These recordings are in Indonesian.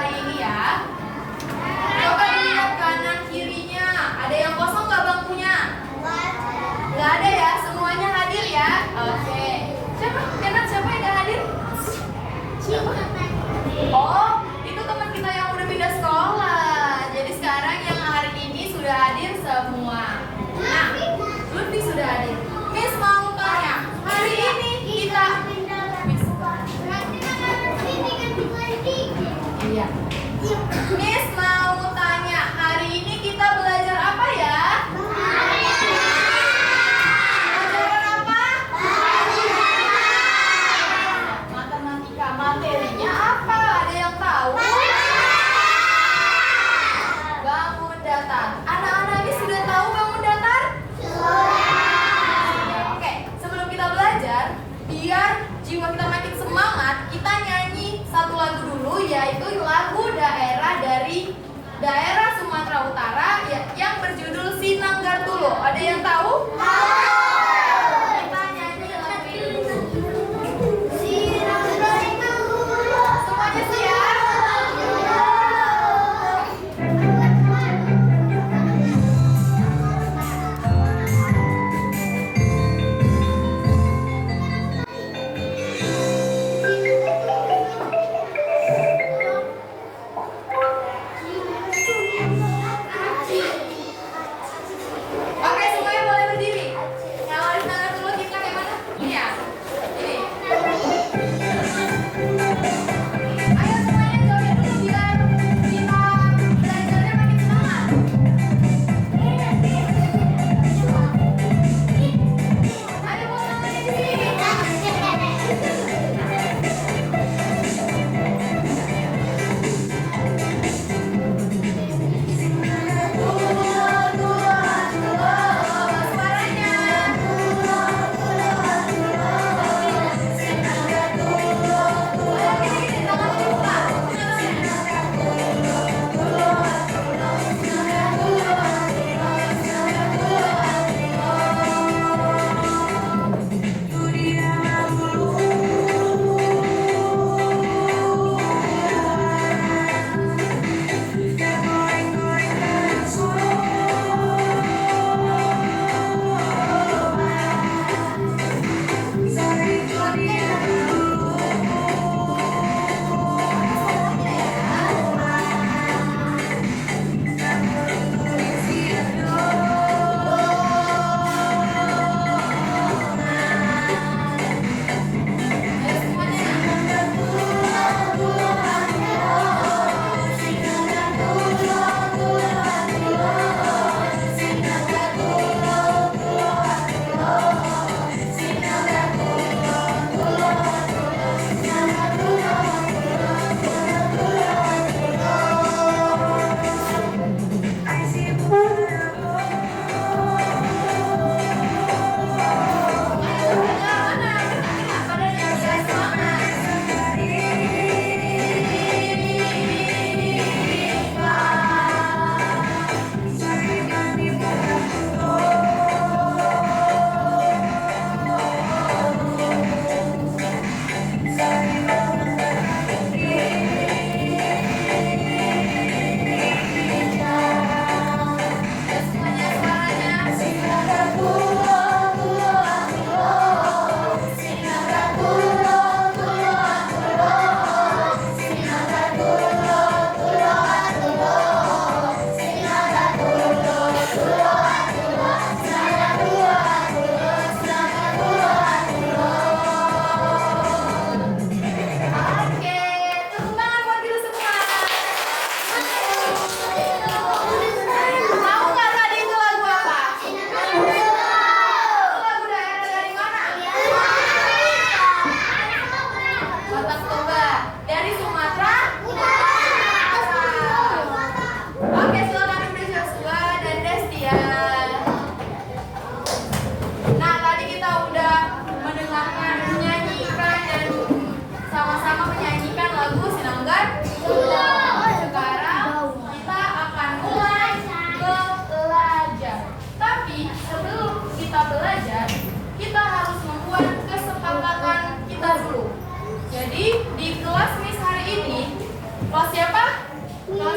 hari ini ya. Coba dilihat kanan kirinya. Ada yang kosong nggak bangkunya? Nggak ada ya, semuanya hadir ya. Oke. Siapa yang nggak hadir? Siapa? Oh, itu teman kita yang udah pindah sekolah. Jadi sekarang yang hari ini sudah hadir semua. Nah, Lutfi sudah hadir. Miss mau tanya, hari ini kita Iya. Miss mau tanya, hari ini kita belajar apa ya? Pelajaran apa? Matematika. Materinya apa? Ada yang tahu? Bangun datar. Anak-anak ini sudah tahu bangun datar? Sudah. Oke, sebelum kita belajar, biar jiwa kita makin semangat, kita nyanyi satu lagu dulu, yaitu lagu daerah dari daerah Sumatera Utara yang berjudul Sinanggar Tulo. Ada yang tahu? Kita nyanyi lagu ini dulu. Sinanggar Tulo. Semuanya siap? Oke, semuanya boleh berdiri.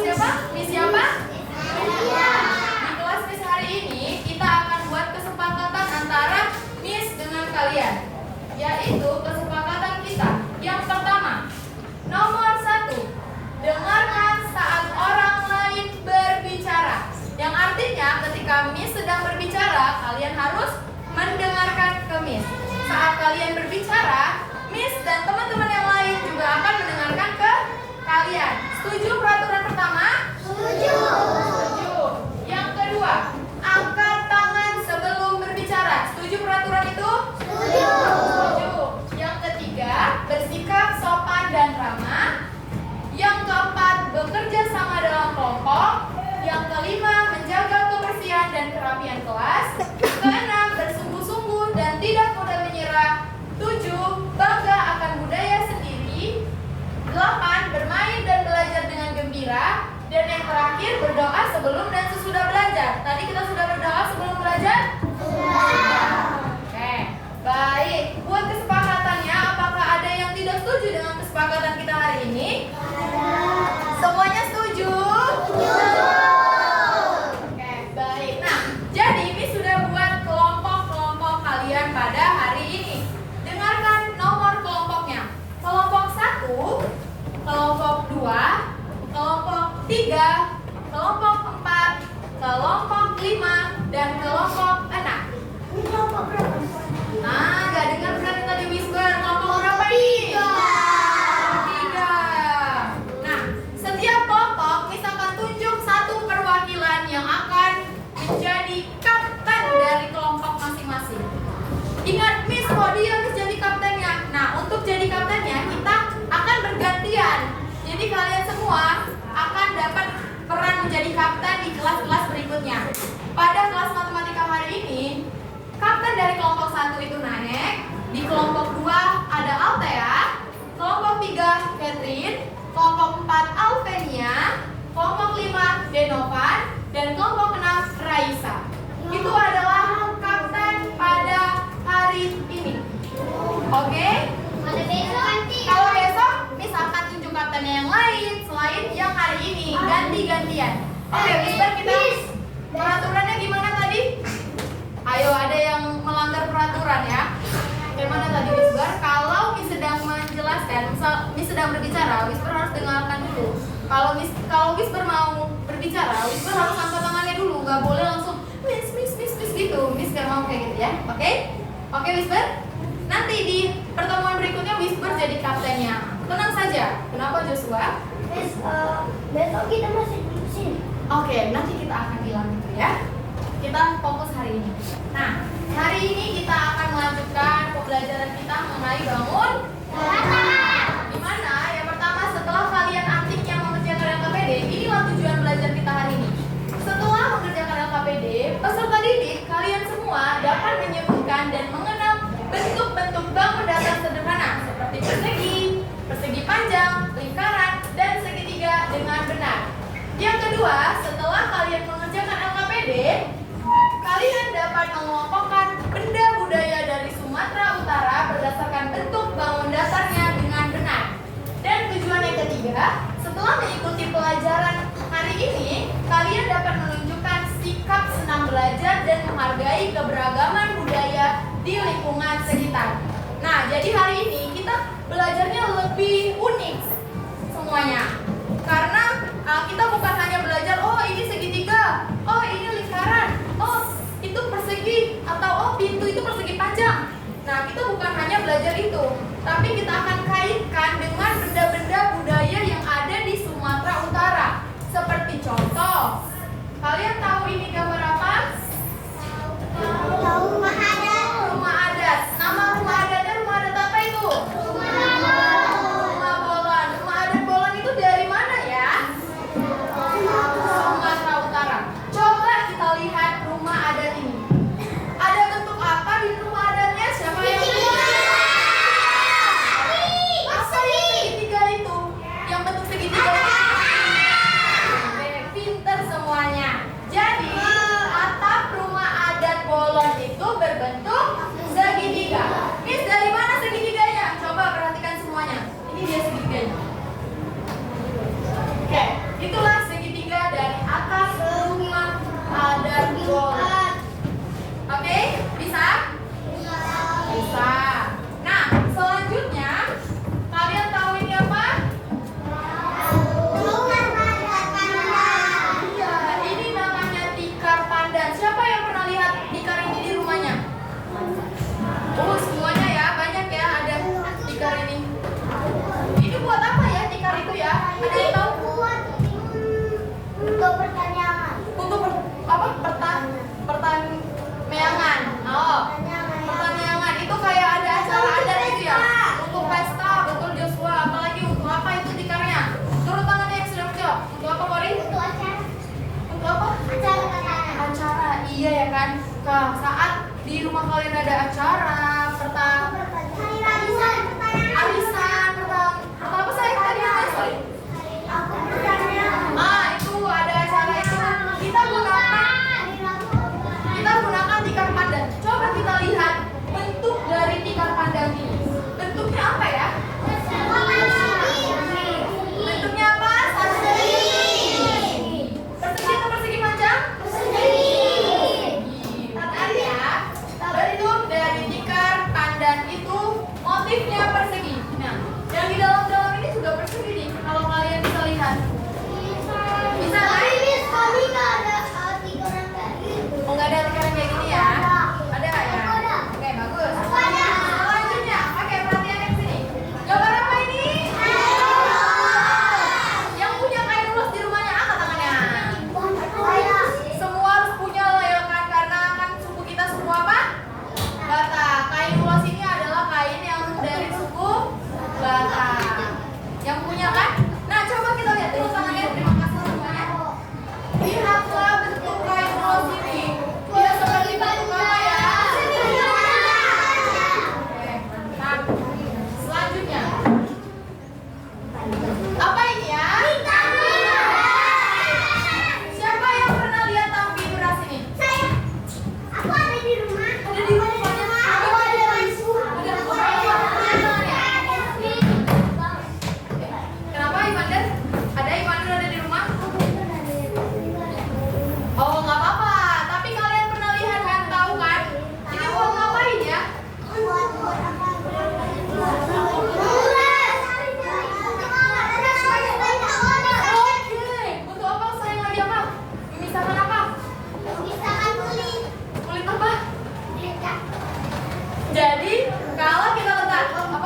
siapa? Miss siapa? Di kelas Miss hari ini kita akan buat kesepakatan antara Miss dengan kalian, yaitu kesepakatan kita. Yang pertama, nomor 1, dengarkan saat orang lain berbicara. Yang artinya ketika Miss sedang berbicara, kalian harus mendengarkan ke Miss. Saat kalian berbicara, Miss dan teman-teman yang lain juga akan mendengarkan ke kalian. Setuju peraturan pertama? Setuju. Yang kedua, angkat tangan sebelum berbicara. Setuju peraturan itu? Setuju. Yang ketiga, bersikap sopan dan ramah. Yang keempat, bekerja sama dalam kelompok. Yang kelima, menjaga kebersihan dan kerapian kelas. Keenam, bersungguh-sungguh dan tidak mudah menyerah. 7, bangga akan budaya sendiri. 8, bermain dan belajar dengan gembira. Dan yang terakhir, berdoa sebelum dan sesudah belajar. Tadi kita sudah berdoa sebelum belajar? Sudah. Oke, baik. Buat kesepakatannya, apakah ada yang tidak setuju dengan kesepakatan kita hari ini? Semuanya setuju? Oke, baik. Nah, jadi ini sudah buat kelompok-kelompok kalian pada hari ini. Dengarkan nomor kelompoknya. Kelompok 1, kelompok 2, kelompok 3, kelompok 4, kelompok 5, dan kelompok 6. Ini kelompok berapa? Nah, gak dengar berarti tadi whisper. Kelompok berapa nih? 3. Nah, setiap kelompok Miss akan tunjuk satu perwakilan yang akan menjadi kapten dari kelompok masing-masing. Ingat Miss, kok dia Miss jadi kaptennya? Nah, untuk jadi kaptennya kita akan bergantian. Jadi kalian semua akan dapat peran menjadi kapten di kelas-kelas berikutnya. Pada kelas matematika hari ini, kapten dari kelompok 1 itu Nanek, di kelompok 2 ada Altea, kelompok 3 Catherine, kelompok 4 Alvenia, kelompok 5 Denovan, dan kelompok 6 Raisa. Itu adalah kapten pada hari ini. Oke? Kalau besok Miss akan tunjuk kaptennya yang lain selain yang hari ini, ganti-gantian. Oke, Mister, kita peraturannya gimana tadi? Ayo, ada yang melanggar peraturan ya. Gimana tadi Whisper? Kalau Miss sedang menjelaskan, misal Miss sedang berbicara, Whisper harus dengarkan dulu. Kalau Whisper mau berbicara, Whisper harus angkat tangannya dulu, nggak boleh langsung Miss gitu. Miss nggak mau kayak gitu ya. Oke? Oke Whisper? Nanti di pertemuan berikutnya Whisper jadi kaptennya. Tenang saja. Kenapa Joshua? Miss, besok kita masih di sini. Oke, nanti kita akan bilang gitu ya. Kita fokus hari ini. Nah, hari ini kita akan melanjutkan pembelajaran kita mengenai bangun Gimana? Yang pertama, setelah kalian aktifnya mengerjakan LKPD, inilah tujuan belajar kita hari ini. Setelah mengerjakan LKPD, peserta didik kalian semua dapat menyebutkan dan mengenal bentuk-bentuk bangun datar sederhana seperti persegi panjang, lingkaran, dan segitiga dengan benar. Yang kedua, setelah kalian mengerjakan LKPD, kalian dapat mengelompokkan benda budaya dari Sumatera Utara berdasarkan bentuk bangun dasarnya dengan benar. Dan tujuan yang ketiga, setelah mengikuti pelajaran hari ini, kalian dapat menunjukkan sikap senang belajar dan menghargai keberagaman budaya di lingkungan sekitar. Nah, jadi hari ini kita belajarnya lebih unik semuanya. Karena kita bukan hanya belajar, oh ini segitiga, oh ini lingkaran, oh itu persegi, atau oh pintu itu persegi panjang. Nah, kita bukan hanya belajar itu, tapi kita akan kaitkan dengan benda-benda budaya yang ada di Sumatera Utara. Seperti contoh, kalian tahu ini gambar apa? Tahu rumah adat. Rumah adat. Nama rumah adatnya rumah adat apa itu? Rumah Bolan. Rumah adat Bolan itu dari mana ya? Sumatera Utara. Coba kita lihat rumah adat ini. Ada bentuk apa di rumah adatnya? Siapa yang apa yang segitiga itu? Yang bentuk segitiga itu? Oke, pinter semuanya. Jadi atap rumah adat Bolon itu berbentuk bentuknya persegi. Nah, yang di dalam-dalam ini juga persegi nih. Kalau kalian bisa lihat. Bisa kan? Kami nggak ada 3 rangka itu. Oh, nggak ada lingkaran kayak gini ya? Ada ya? Oke, bagus. Selanjutnya, oke, perhatian yang sini. Gambar apa ini? Yang punya kain ulos di rumahnya, angkat tangannya. Semua harus punya lah ya kan, karena kan suku kita semua apa? Batak. Kain ulos ini adalah kain yang dari suku Batak. Yang punya kan? Nah, coba kita lihat dulu tangannya. Terima kasih semuanya. Lihatlah bentuk kain ulos ini. Dia seperti bentuk apa ya? Oke, mantap. Selanjutnya. Apa ini ya? Siapa yang pernah lihat tampi beras ini? Aku ada di rumah. Ada di rumahnya. Aku ada di rumah. Ada di rumahnya. Kenapa Ivander? Ada Ivander ada di rumah? Oh, nggak apa-apa. Tapi kalian pernah lihat kan, tahu kan? Ini buat ngapain ya? Oke. Untuk apa? Saya lagi apa? Memisahkan apa? Kulit apa? Jadi kalau kita letak apa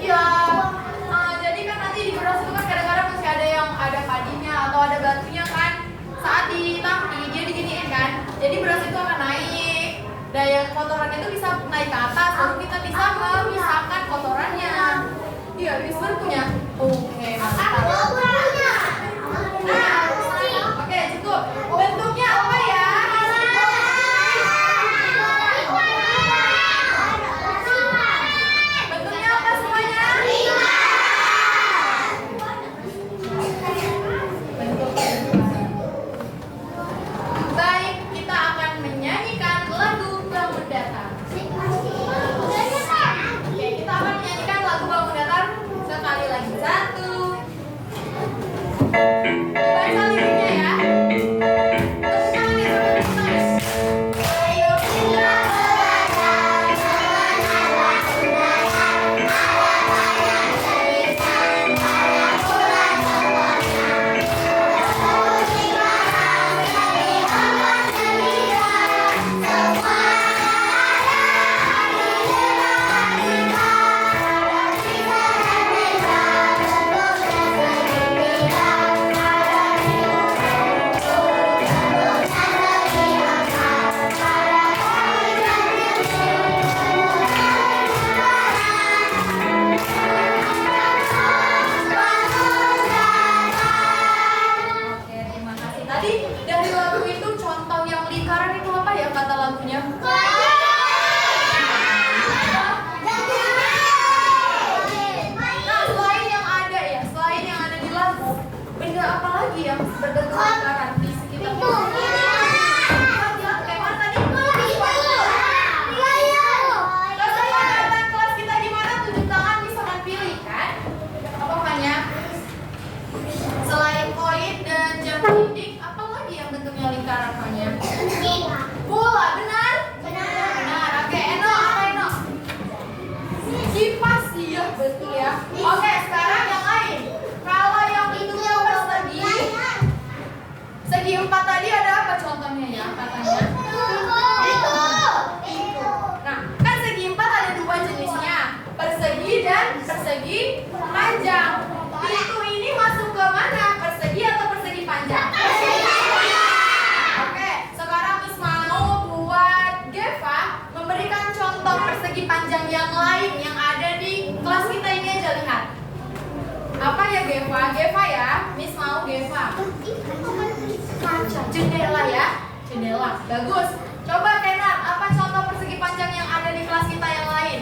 iya. Jadi kan nanti di beras itu kan kadang-kadang masih ada yang ada padinya atau ada batunya kan. Saat ditampi dia diginiin kan. Jadi beras itu akan naik. Dan yang kotoran itu bisa naik ke atas, lalu kita bisa memisahkan kotorannya. Iya, Whisper punya. Oke, mantap. Nah, oke cukup. Bentuknya apa ya? Bentuknya apa semuanya? Baik, kita akan menyanyikan lagu Bangun Datar. Oke, kita akan menyanyikan lagu Bangun Datar sekali lagi. 1. Baca liriknya ya. Tepuk tangan ya, tepuk tangan. Ayo kita Oke, terima kasih. Tadi dari lagu itu contoh yang lingkaran itu apa ya kata lagunya? Nah, selain yang ada di lagu, benda apa lagi yang berbentuk lingkaran di sekitar kita? Kayak mana tadi? Kesepakatan kelas kita gimana? Tunjuk tangan bisa kan pilih kan? Apa hanya? Selain koin dan jam dinding, apa lagi yang bentuknya lingkaran hanya? Bola, benar? Benar. Oke, Eno, apa Eno? Kipas, iya betul ya. Oke, sekarang yang lain. Kalau yang bentuknya persegi, segi 4 tadi ada apa contohnya ya katanya? Nah, kan segi 4 ada 2 jenisnya, persegi dan persegi panjang. Pintu ini masuk ke mana? Persegi atau persegi panjang? Oke, sekarang Miss mau buat Geva memberikan contoh persegi panjang yang lain yang ada di kelas kita ini aja, lihat. Apa ya Geva? Geva ya, Miss mau Geva. Kaca, jendela ya, jendela. Bagus. Coba Kenan, apa contoh persegi panjang yang ada di kelas kita yang lain?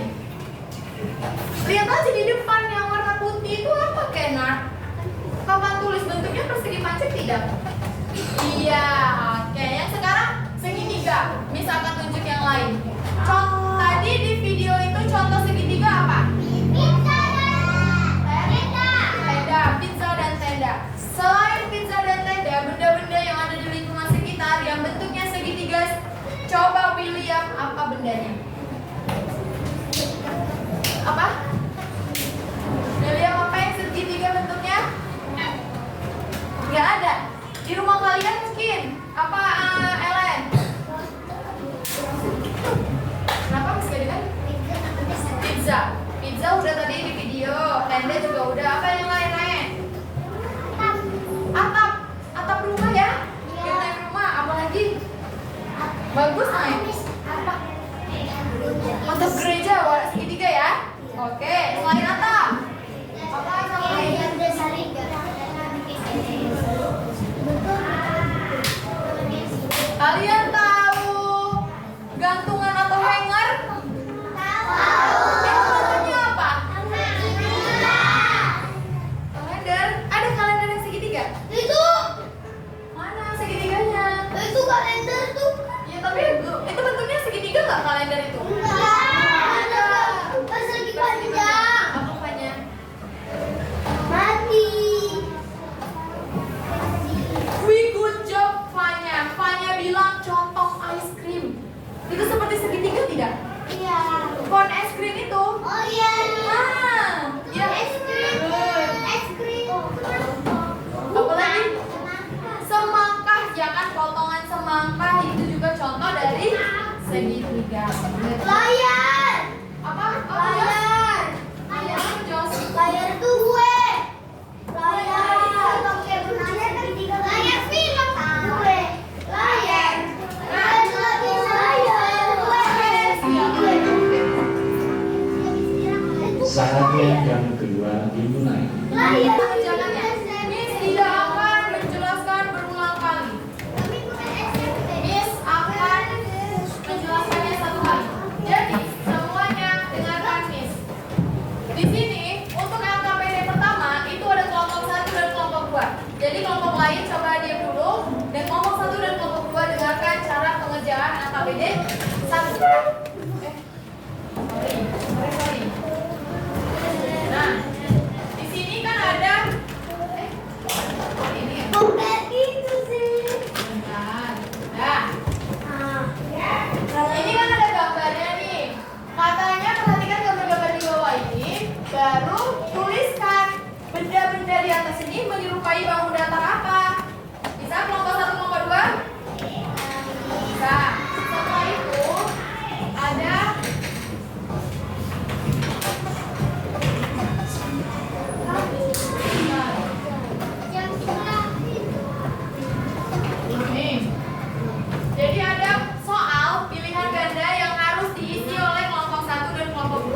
Lihat aja di depan yang warna putih itu apa Kenan? Papan tulis bentuknya persegi panjang tidak? Iya, oke. Yang sekarang segitiga. Miss akan tunjuk yang lain. Tadi di video itu contoh segitiga apa? Tenda, pizza dan tenda. Selain pizza dan tenda, benda-benda yang ada di lingkungan sekitar yang bentuknya segitiga, coba pilih yang apa bendanya? Pizza. Pizza udah tadi di video. Tenda juga udah. Apa yang lain-lain? Atap. Atap rumah ya? Atap rumah. Apa lagi? Bagus nih. Atap gereja warna segitiga ya? Oke. Selain atap. Apa sama lain? Kalian tahu gantungan atau hanger? Itu bentuknya apa? Kalender. Ada kalender yang segitiga? Mana segitiganya? Ya tapi itu bentuknya segitiga nggak kalender itu? Apa apanya? Wih, good job Fanya. Fanya bilang contoh ice cream. Itu seperti segitiga tidak? Cone es krim itu? Ya. Apa lagi? Semangkah, jangan potongan semangkah itu juga contoh dari segitiga. Apa? Jos? Saatnya yang kedua dimulai. Jangannya. Miss tidak akan menjelaskan berulang kali. Miss akan menjelaskannya satu kali. Jadi semuanya dengarkan Miss. Di sini untuk LKPD pertama itu ada kelompok 1 dan kelompok 2. Jadi kelompok lain coba diam dulu dan kelompok 1 dan kelompok 2 dengarkan cara pengerjaan LKPD 1. Sorry. Nah, di sini kan ada ini ya. Bentar. Nah, ini kan ada gambarnya nih. Katanya perhatikan gambar-gambar di bawah ini, baru tuliskan benda-benda di atas ini menyerupai bangun datar apa? Bisa kelompok 1, kelompok 2? Bisa. Setelah itu ada ini. Jadi ada soal pilihan ganda yang harus diisi oleh kelompok 1 dan kelompok 2.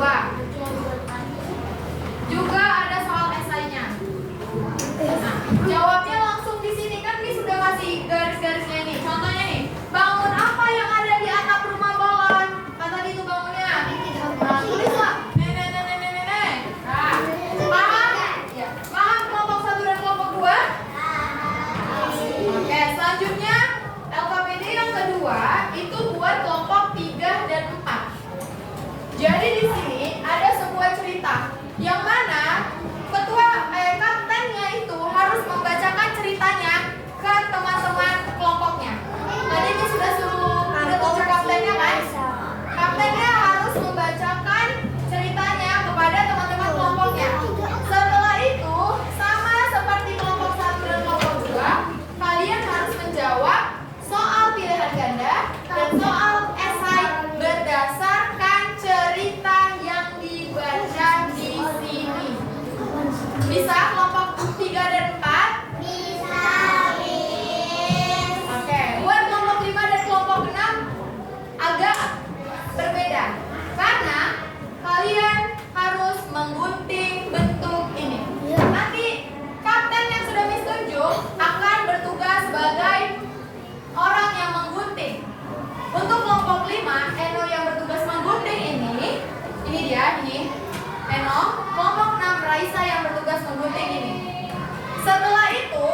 Juga ada soal esainya. Nah, jawabnya langsung di sini kan Miss sudah kasih garis-garisnya nih. Contohnya nih, bangun apa yang ada di atap rumah Bolon? Kan tadi itu bangunnya. Nah, tulislah. Nenek. Nah, paham? Ya. Paham kelompok 1 dan kelompok 2? Oke, selanjutnya LKPD yang kedua itu buat kelompok 3 dan 4. Jadi di sini ada sebuah cerita yang mana kaptennya itu harus membacakan ceritanya ke teman-teman kelompoknya. Tadi ini sudah tunjuk kaptennya kan? Kaptennya harus membacakan ceritanya kepada teman-teman kelompoknya. Setelah itu, sama seperti kelompok 1 dan kelompok 2, kalian harus menjawab soal pilihan ganda dan soal esai berdasarkan cerita yang dibaca di sini. Bisa kelompok 3 dan 4? Oke, buat kelompok 5 dan kelompok 6 agak berbeda. Karena kalian harus menggunting bentuk ini. Nanti kapten yang sudah Miss tunjuk akan bertugas sebagai orang yang menggunting. Untuk kelompok 5, Eno yang bertugas menggunting ini dia, Eno. Kelompok 6, Raisa yang bertugas menggunting ini. Setelah itu,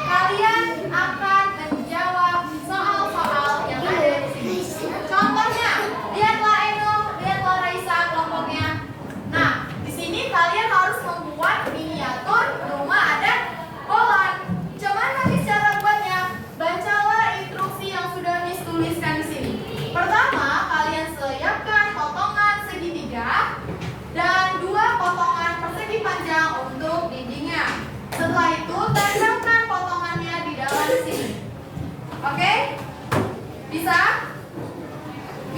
kalian akan menjawab soal-soal yang ada di sini. Contohnya, lihatlah Eno, lihatlah Raisa kelompoknya. Nah, di sini kalian harus membuat miniatur rumah adat Bolon. Gimana Miss cara buatnya? Bacalah instruksi yang sudah Miss tuliskan di sini. Pertama, kalian siapkan potongan segitiga dan 2 potongan persegi panjang untuk dindingnya. Setelah itu, tandakan potongannya di dalam sini. Oke? Bisa?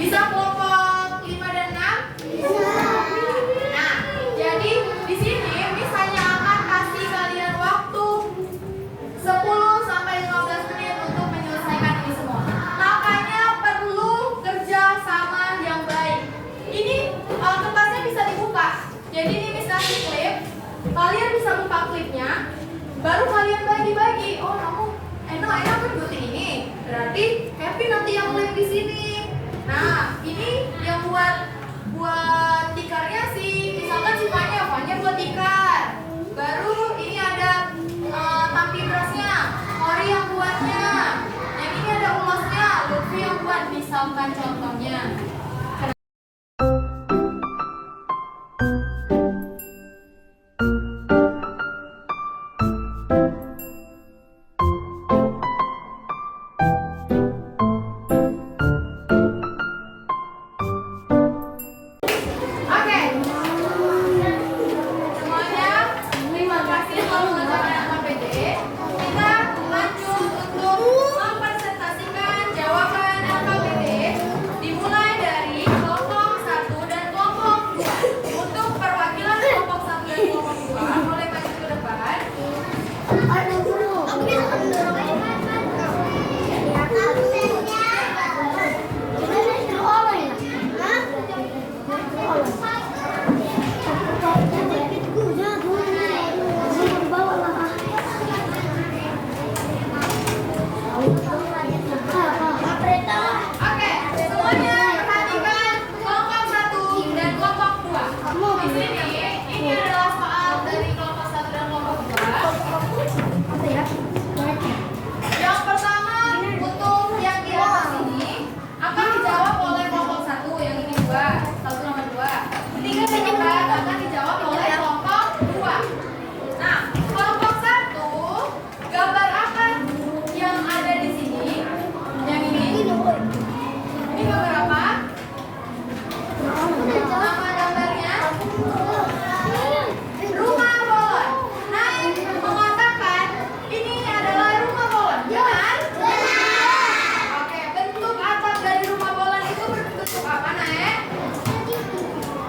Bisa kelompok 5 dan 6? Bisa. Jadi ini Miss kasih klip, kalian bisa buka klipnya, baru kalian bagi-bagi. Oh kamu enak kan gunting ini, berarti Happy nanti yang mulai di sini. Nah ini yang buat tikarnya sih, misalkan si Fanya buat tikar. Baru ini ada tampi berasnya, Ori yang buatnya. Yang ini ada ulasnya, Lutfi yang buat. Misalkan contohnya. Oke, semuanya terima kasih telah mengerjakan KPD. Kita lanjut untuk mempresentasikan jawaban LKPD dimulai dari kelompok 1 dan kelompok 2. Untuk perwakilan kelompok 1 dan kelompok 2 boleh maju ke depan. Aku bisa mendorong. Oke, semuanya perhatikan kelompok 1 dan kelompok 2. Di sini ini adalah soal dari kelompok 1 dan kelompok 2. Yang pertama untuk yang di atas ini akan dijawab oleh kelompok 1, yang ini 2, 1 sama 2. Ketiga dan keempat akan dijawab oleh kelompok 2. Nah, kelompok 1 gambar apa yang ada di sini? Yang ini. Ini gambar apa? Nama gambarnya rumah bolon. Nah, mengatakan ini adalah rumah bolon. Benar? Oke, bentuk atap dari rumah bolon itu berbentuk apa, Nek?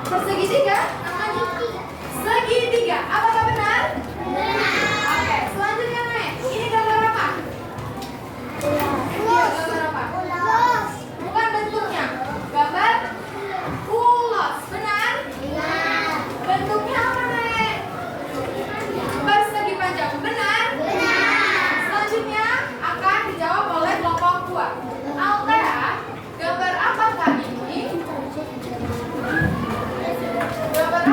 Persegitiga? Segitiga. Apakah benar? Oke, selanjutnya, Nek. Ini gambar apa? Iya, gambar apa? Bukan bentuknya. Gambar ulos. Benar? Bentuknya apa, Nek? Persegi panjang. Benar? Selanjutnya akan dijawab oleh kelompok 2. Altea, gambar apakah ini? Gambar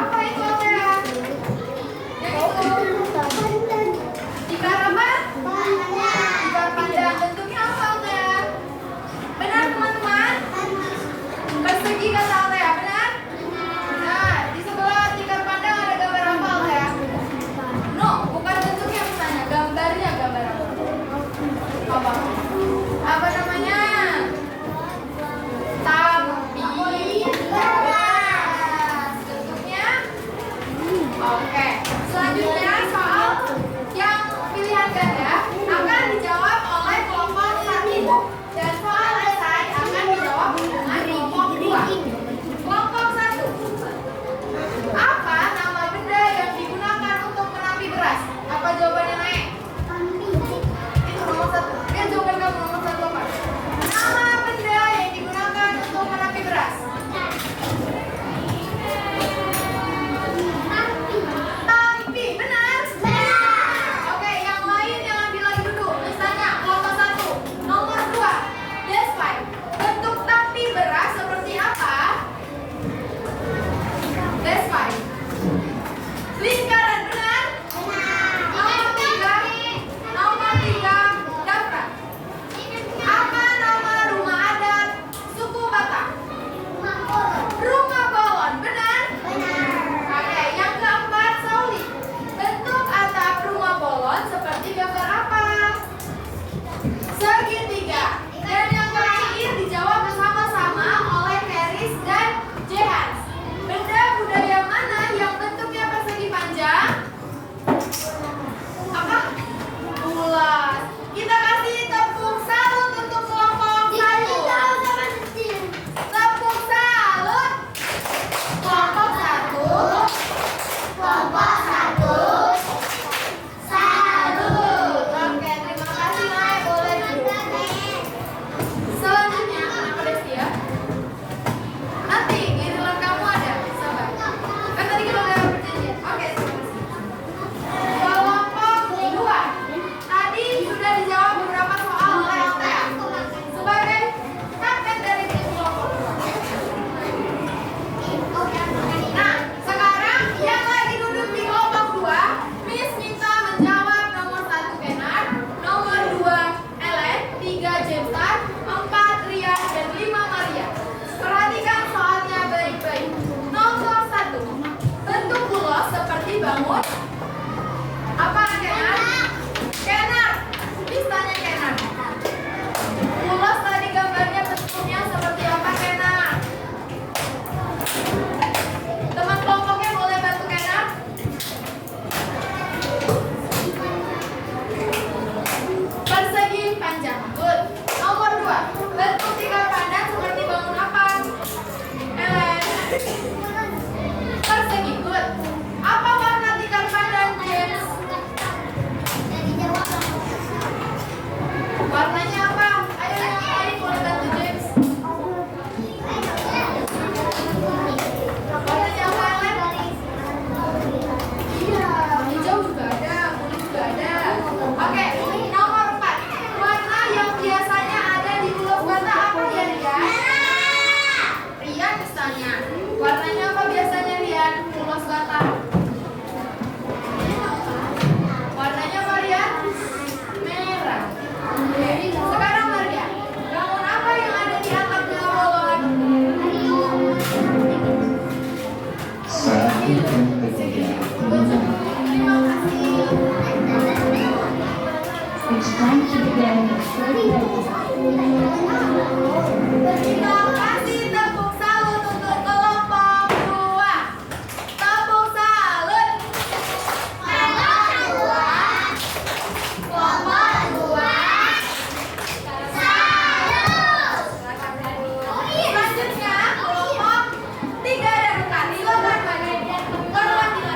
kasih untuk bekerja dengan cepat. Terima kasih. It's time to begin the third grade. Terima kasih, tepuk salut untuk kelompok 2. Tepuk salut. Selanjutnya kelompok 3 dan 4. Silakan perwakilan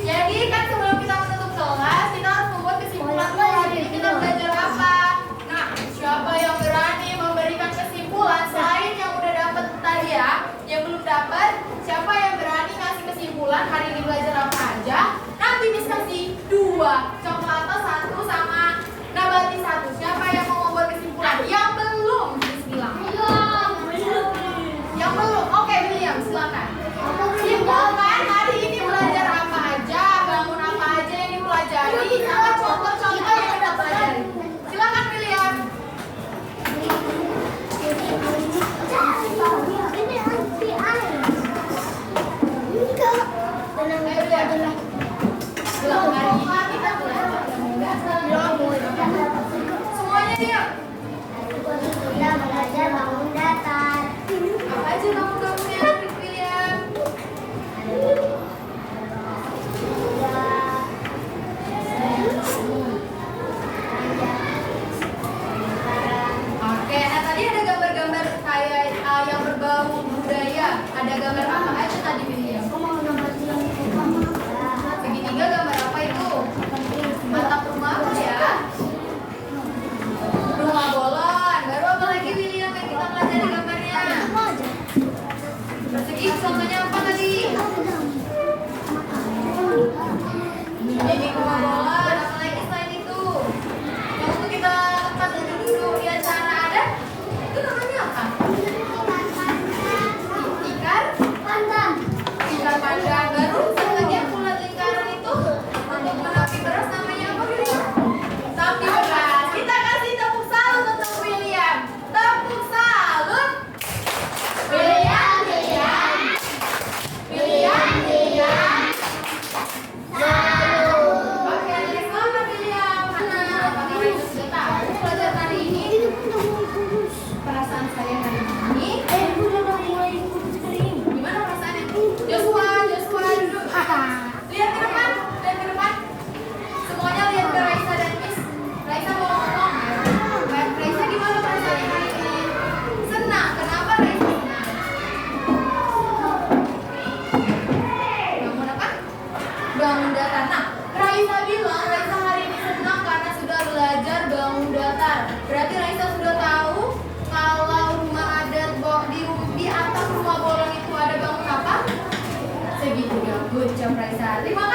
Jadi kan sebelum kita menutup kelas, kita harus membuat kesimpulan dulu. Hari ini kita belajar apa? Nah, siapa yang berani memberikan kesimpulan selain yang udah dapat tadi ya? Yang belum dapat, siapa yang berani ngasih kesimpulan hari ini belajar apa aja? Nanti Miss kasih 2, coklat 1 sama nabati 1. Siapa yang mau membuat kesimpulan? Yang belum, Miss bilang. Yang belum, oke William, silakan. Simpulkan hari ini belajar apa aja, bangun apa aja yang dipelajari, sama contoh-contoh yang kita pelajari. Silakan William. Bilang hari ini kita belajar. Semuanya diam. Kita belajar bangun datar. Apa aja kamu-kamunya, William? Oke, nah tadi ada gambar-gambar kayak yang berbau budaya. Ada gambar apa aja tadi William? Segitiga gambar apa itu? Atap rumah apa ya? Rumah bolon. Baru apa lagi William yang kita pelajari gambarnya? Persegi contohnya apa tadi? Ini rumah bolon. Apa lagi selain itu? Yang untuk kita tempat duduk di acara ada? Itu namanya apa? Tikar? Tikar pandang. Baru satu lagi yang bulat lingkaran itu untuk menapi beras namanya apa William? Tapi beras. Kita kasih tepuk salut untuk William. Tepuk salut. William. Oke, selamat William. Apakah Raisa sudah tahu pelajaran hari ini? Perasaan saya hari ini. Gimana perasaannya? Joshua duduk. Lihat ke depan. Semuanya lihat ke Raisa dan Miss. Raisa mau ngomong. Raisa gimana perasaannya hari ini? Senang. Kenapa Raisa senang? Bangun apa? Bangun datar. Nah, Raisa bilang Raisa hari ini senang karena sudah belajar bangun datar. Berarti Raisa sudah tahu kalau rumah adat di atas rumah bolong itu ada bangun apa? Segitiga. Good job Raisa. Terima